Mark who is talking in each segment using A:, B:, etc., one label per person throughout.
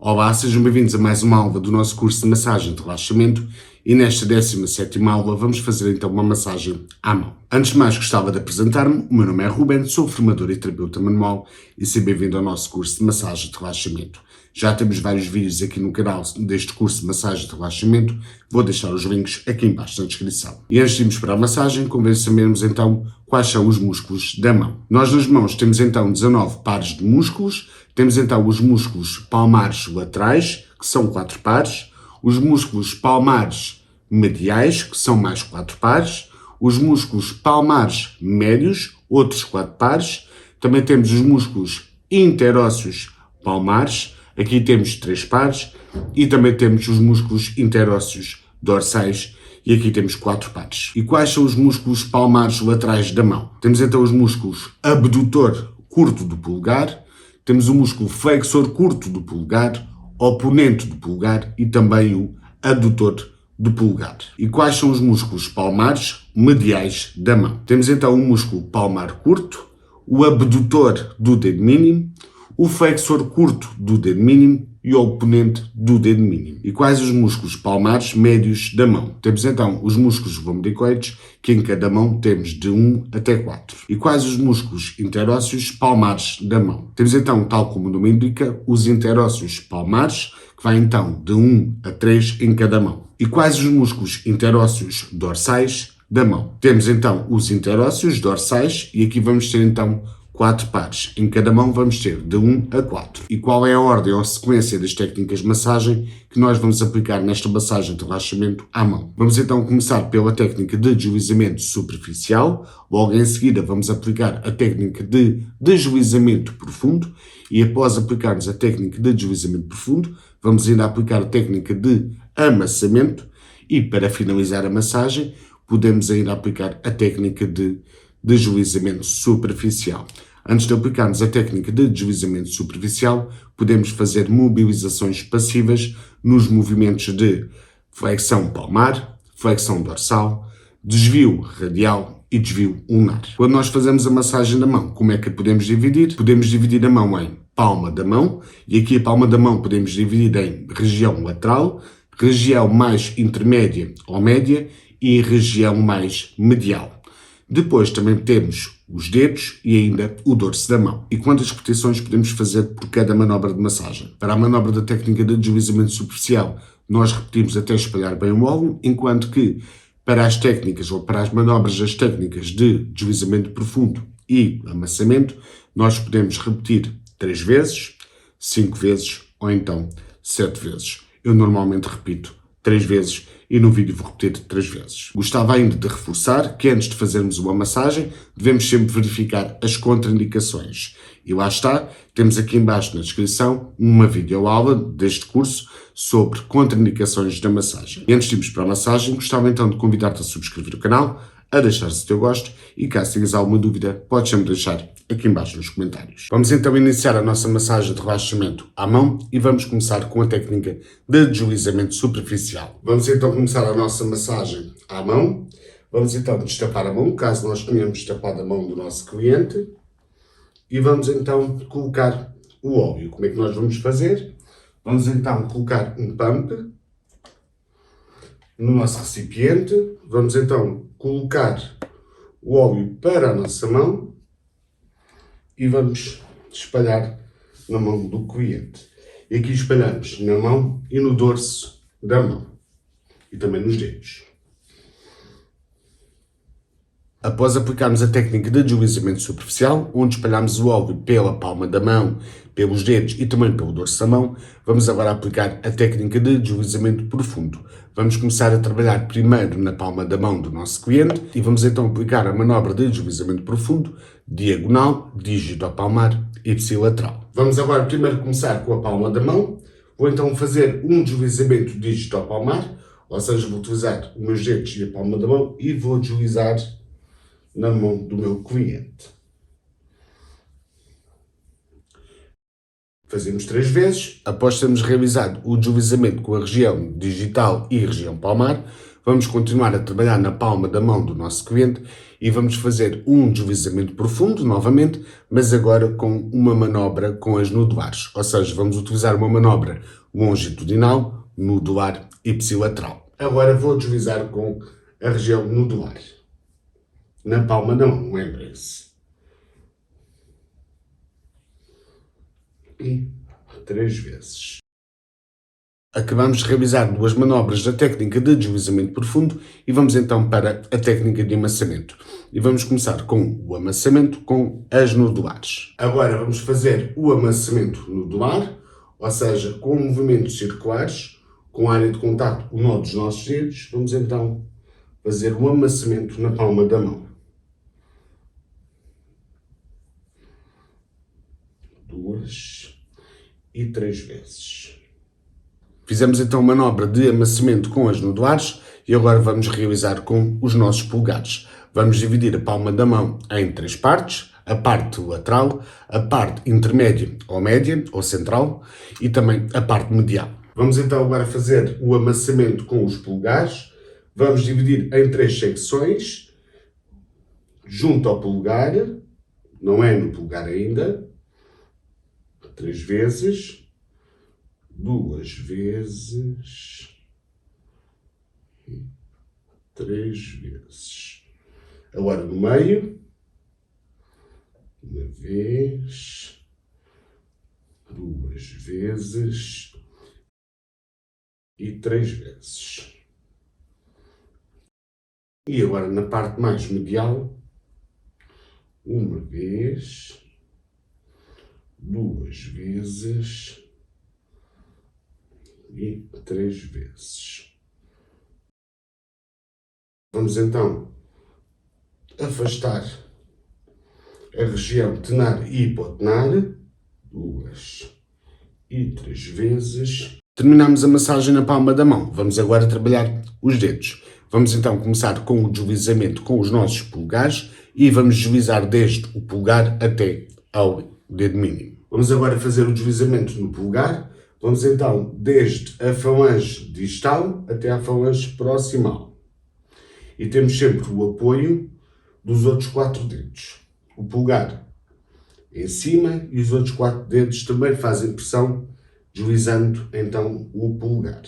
A: Olá, sejam bem-vindos a mais uma aula do nosso curso de massagem de relaxamento e nesta 17ª aula vamos fazer então uma massagem à mão. Antes de mais gostava de apresentar-me, o meu nome é Ruben, sou formador e terapeuta manual e seja bem-vindo ao nosso curso de massagem de relaxamento. Já temos vários vídeos aqui no canal deste curso de massagem de relaxamento, vou deixar os links aqui em baixo na descrição. E antes de irmos para a massagem, convém sabermos então quais são os músculos da mão. Nós nas mãos temos então 19 pares de músculos, temos então os músculos palmares laterais, que são 4 pares, os músculos palmares mediais, que são mais 4 pares, os músculos palmares médios, outros 4 pares, também temos os músculos interósseos palmares, aqui temos 3 pares, e também temos os músculos interósseos dorsais, e aqui temos 4 pares. E quais são os músculos palmares laterais da mão? Temos então os músculos abdutor curto do polegar, temos o músculo flexor curto do polegar, oponente do polegar e também o adutor do polegar. E quais são os músculos palmares mediais da mão? Temos então o músculo palmar curto, o abdutor do dedo mínimo, o flexor curto do dedo mínimo e o oponente do dedo mínimo. E quais os músculos palmares médios da mão? Temos então os músculos lombricoides, que em cada mão temos de 1 até 4. E quais os músculos interósseos palmares da mão? Temos então, tal como o nome indica, os interósseos palmares, que vai então de 1 a 3 em cada mão. E quais os músculos interósseos dorsais da mão? Temos então os interósseos dorsais e aqui vamos ter então 4 pares. Em cada mão vamos ter de 1 a 4. E qual é a ordem ou sequência das técnicas de massagem que nós vamos aplicar nesta massagem de relaxamento à mão? Vamos então começar pela técnica de deslizamento superficial. Logo em seguida vamos aplicar a técnica de deslizamento profundo. E após aplicarmos a técnica de deslizamento profundo, vamos ainda aplicar a técnica de amassamento. E para finalizar a massagem, podemos ainda aplicar a técnica de deslizamento superficial. Antes de aplicarmos a técnica de deslizamento superficial, podemos fazer mobilizações passivas nos movimentos de flexão palmar, flexão dorsal, desvio radial e desvio ulnar. Quando nós fazemos a massagem da mão, como é que a podemos dividir? Podemos dividir a mão em palma da mão, e aqui a palma da mão podemos dividir em região lateral, região mais intermédia ou média e região mais medial. Depois também temos os dedos e ainda o dorso da mão. E quantas repetições podemos fazer por cada manobra de massagem? Para a manobra da técnica de deslizamento superficial, nós repetimos até espalhar bem o óleo, enquanto que para as técnicas ou para as manobras das técnicas de deslizamento profundo e amassamento, nós podemos repetir 3 vezes, 5 vezes ou então 7 vezes. Eu normalmente repito 3 vezes e no vídeo vou repetir 3 vezes. Gostava ainda de reforçar que antes de fazermos uma massagem, devemos sempre verificar as contraindicações. E lá está, temos aqui em baixo na descrição uma videoaula deste curso sobre contraindicações da massagem. E antes de irmos para a massagem, gostava então de convidar-te a subscrever o canal, a deixar-se o teu gosto e caso tenhas alguma dúvida, podes sempre deixar aqui em baixo nos comentários. Vamos então iniciar a nossa massagem de relaxamento à mão e vamos começar com a técnica de deslizamento superficial. Vamos então começar a nossa massagem à mão. Vamos então destapar a mão, caso nós tenhamos destapado a mão do nosso cliente. E vamos então colocar o óleo. Como é que nós vamos fazer? Vamos então colocar um pump no nosso recipiente. Vamos então colocar o óleo para a nossa mão e vamos espalhar na mão do cliente. E aqui espalhamos na mão e no dorso da mão e também nos dedos. Após aplicarmos a técnica de deslizamento superficial, onde espalhamos o óleo pela palma da mão, pelos dedos e também pelo dorso da mão, vamos agora aplicar a técnica de deslizamento profundo. Vamos começar a trabalhar primeiro na palma da mão do nosso cliente e vamos então aplicar a manobra de deslizamento profundo, diagonal, digitopalmar e ipsilateral. Vamos agora primeiro começar com a palma da mão. Vou então fazer um deslizamento digitopalmar, ou seja, vou utilizar os meus dedos e a palma da mão e vou deslizar na mão do meu cliente. Fazemos 3 vezes. Após termos realizado o deslizamento com a região digital e região palmar, vamos continuar a trabalhar na palma da mão do nosso cliente e vamos fazer um deslizamento profundo, novamente, mas agora com uma manobra com as nodulares. Ou seja, vamos utilizar uma manobra longitudinal, nodular e ipsilateral. Agora vou deslizar com a região nodular. Na palma da mão, lembrem-se. E 3 vezes. Acabamos de realizar 2 manobras da técnica de deslizamento profundo e vamos então para a técnica de amassamento. E vamos começar com o amassamento com as nodulares. Agora vamos fazer o amassamento nodular, ou seja, com movimentos circulares, com a área de contacto, o nó dos nossos dedos. Vamos então fazer o amassamento na palma da mão. 2 e 3 vezes. Fizemos então a manobra de amassamento com as nodulares e agora vamos realizar com os nossos polegares. Vamos dividir a palma da mão em 3 partes, a parte lateral, a parte intermédia ou média ou central e também a parte medial. Vamos então agora fazer o amassamento com os polegares. Vamos dividir em 3 secções, junto ao polegar, não é no polegar ainda, 3 vezes, 2 vezes e 3 vezes. Agora no meio, 1 vez, 2 vezes e 3 vezes. E agora na parte mais medial, 1 vez, 2 vezes e 3 vezes. Vamos então afastar a região tenar e hipotenar, 2 e 3 vezes. Terminamos a massagem na palma da mão. Vamos agora trabalhar os dedos. Vamos então começar com o deslizamento com os nossos polegares e vamos deslizar desde o polegar até ao dedo mínimo. Vamos agora fazer o deslizamento no polegar. Vamos então desde a falange distal até a falange proximal. E temos sempre o apoio dos outros 4 dedos. O polegar em cima e os outros 4 dedos também fazem pressão, deslizando então o polegar.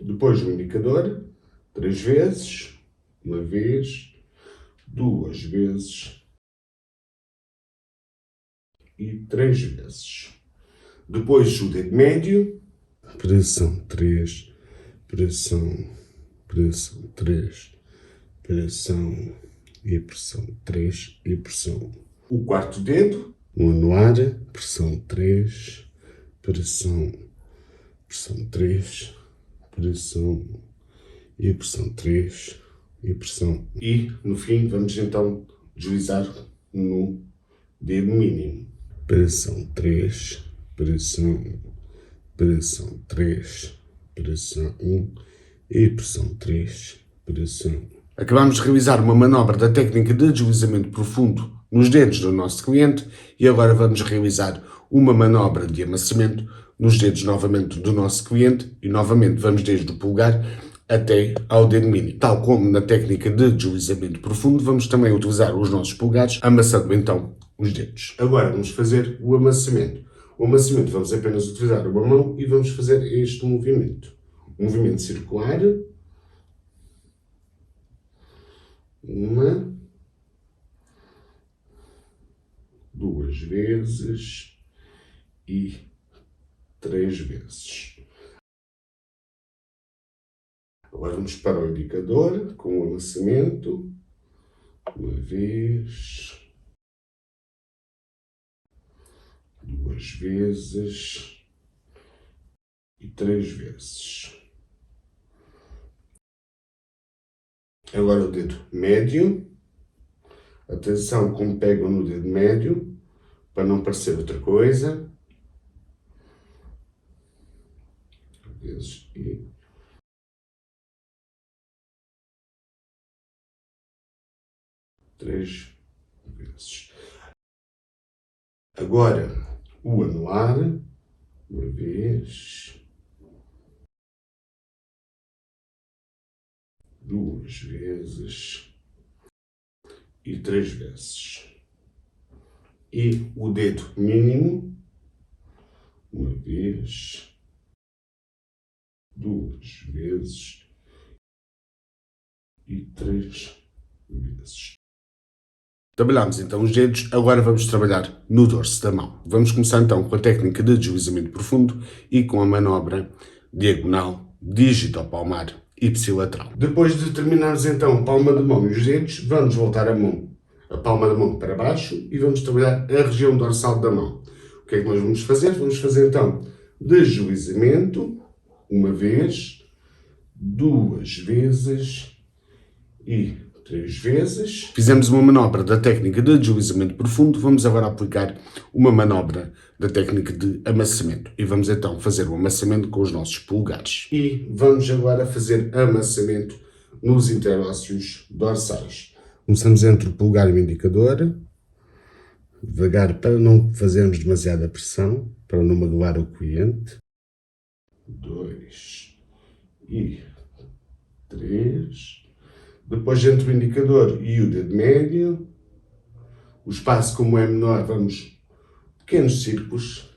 A: Depois o indicador, 3 vezes, 1 vez, 2 vezes e 3 vezes. Depois o dedo médio, pressão 3, pressão 3, pressão e pressão 3 e pressão. O quarto dedo, o anular, pressão 3, pressão 3, pressão e pressão 3 e pressão. E no fim vamos então deslizar no dedo mínimo. Pressão 3, pressão 3, pressão 1 e pressão 3, pressão. Acabamos de realizar uma manobra da técnica de deslizamento profundo nos dedos do nosso cliente e agora vamos realizar uma manobra de amassamento nos dedos novamente do nosso cliente e novamente vamos desde o polegar até ao dedo mínimo. Tal como na técnica de deslizamento profundo, vamos também utilizar os nossos polegares, amassando então os dedos. Agora vamos fazer o amassamento. O amassamento vamos apenas utilizar uma mão e vamos fazer este movimento. Um movimento circular. 1, 2 vezes e 3 vezes. Agora vamos para o indicador com o amassamento. 1 vez, 2 vezes e 3 vezes. Agora o dedo médio. Atenção como pegam no dedo médio, para não parecer outra coisa. Vezes e 3 vezes. Agora o anular. 1 vez, 2 vezes e 3 vezes. E o dedo mínimo, 1 vez, 2 vezes e 3 vezes. Trabalhamos então os dedos, agora vamos trabalhar no dorso da mão. Vamos começar então com a técnica de deslizamento profundo e com a manobra diagonal, dígito-palmar e ipsilateral. Depois de terminarmos então a palma da mão e os dedos, vamos voltar a palma da mão para baixo e vamos trabalhar a região dorsal da mão. O que é que nós vamos fazer? Vamos fazer então deslizamento, 1 vez, 2 vezes e 3 vezes. Fizemos uma manobra da técnica de deslizamento profundo, vamos agora aplicar uma manobra da técnica de amassamento. E vamos então fazer o amassamento com os nossos polegares. E vamos agora fazer amassamento nos interósseos dorsais. Começamos entre o polegar e o indicador, devagar para não fazermos demasiada pressão, para não magoar o cliente. 2 e 3. Depois, entre o indicador e o dedo médio, o espaço como é menor, vamos pequenos círculos.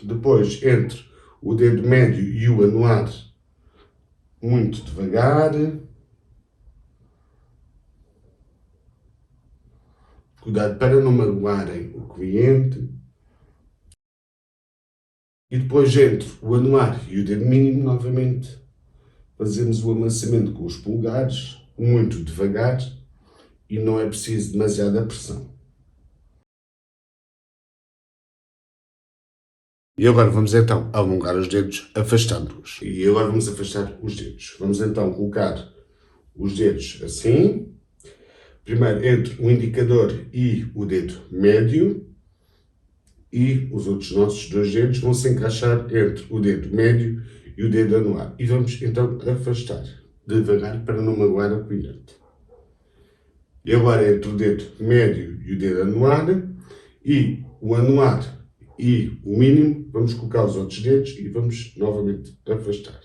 A: Depois, entre o dedo médio e o anular, muito devagar. Cuidado para não magoarem o cliente. E depois, entre o anular e o dedo mínimo, novamente, fazemos o amassamento com os polegares, muito devagar, e não é preciso demasiada pressão. E agora vamos então alongar os dedos, afastando-os. E agora vamos afastar os dedos. Vamos então colocar os dedos assim. Primeiro entre o indicador e o dedo médio. E os outros nossos 2 dedos vão se encaixar entre o dedo médio e o dedo anular. E vamos então afastar devagar para não magoar o cliente. E agora entre o dedo médio e o dedo anular e o anular e o mínimo, vamos colocar os outros dedos e vamos novamente afastar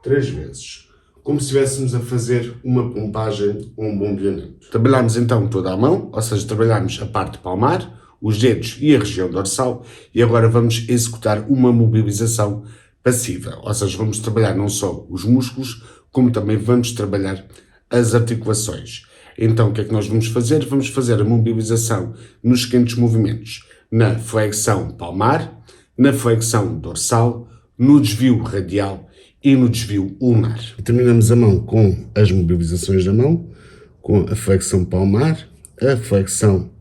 A: 3 vezes. Como se estivéssemos a fazer uma pompagem ou um bombeamento. Trabalhamos então toda a mão, ou seja, trabalhamos a parte palmar, os dedos e a região dorsal, e agora vamos executar uma mobilização passiva, ou seja, vamos trabalhar não só os músculos, como também vamos trabalhar as articulações. Então, o que é que nós vamos fazer? Vamos fazer a mobilização nos seguintes movimentos: na flexão palmar, na flexão dorsal, no desvio radial e no desvio ulnar. E terminamos a mão com as mobilizações da mão, com a flexão palmar, a flexão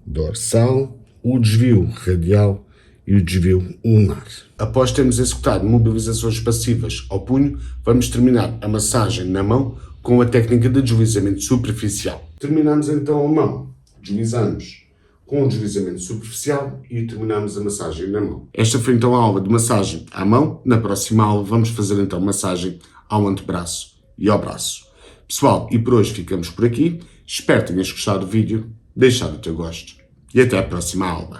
A: dorsal, o desvio radial e o desvio ulnar. Após termos executado mobilizações passivas ao punho, vamos terminar a massagem na mão com a técnica de deslizamento superficial. Terminamos então a mão, deslizamos com o deslizamento superficial e terminamos a massagem na mão. Esta foi então a aula de massagem à mão. Na próxima aula vamos fazer então massagem ao antebraço e ao braço. Pessoal, e por hoje ficamos por aqui. Espero que tenhas gostado do vídeo, deixar o teu gosto e até a próxima aula.